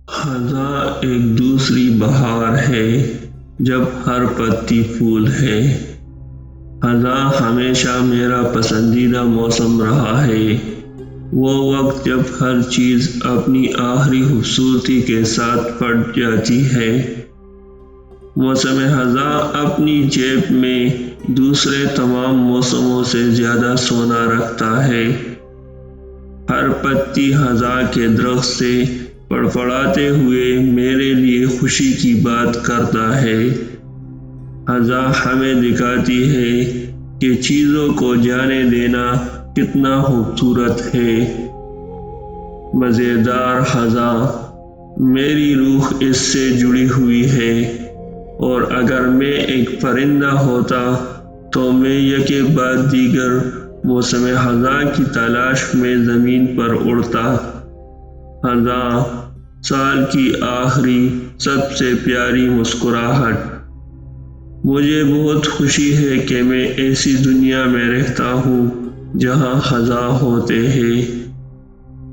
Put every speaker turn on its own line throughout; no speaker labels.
خزاں ایک دوسری بہار ہے جب ہر پتی پھول ہے۔ خزاں ہمیشہ میرا پسندیدہ موسم رہا ہے۔ وہ وقت جب ہر چیز اپنی آخری خوبصورتی کے ساتھ پٹ جاتی ہے۔ موسم خزاں اپنی جیب میں دوسرے تمام موسموں سے زیادہ سونا رکھتا ہے۔ ہر پتی خزاں کے درخت سے پڑپڑاتے ہوئے میرے لیے خوشی کی بات کرتا ہے۔ خزاں ہمیں دکھاتی ہے کہ چیزوں کو جانے دینا کتنا خوبصورت ہے۔ مزیدار خزاں، میری روح اس سے جڑی ہوئی ہے، اور اگر میں ایک پرندہ ہوتا تو میں یکے بعد دیگر موسم خزاں کی تلاش میں زمین پر اڑتا۔ خزاں، سال کی آخری سب سے پیاری مسکراہٹ۔ مجھے بہت خوشی ہے کہ میں ایسی دنیا میں رہتا ہوں جہاں خزاں ہوتے ہیں۔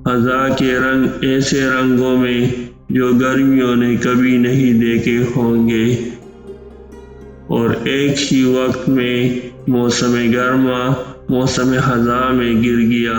خزاں کے رنگ ایسے رنگوں میں جو گرمیوں نے کبھی نہیں دیکھے ہوں گے، اور ایک ہی وقت میں موسم گرما موسم خزاں میں گر گیا۔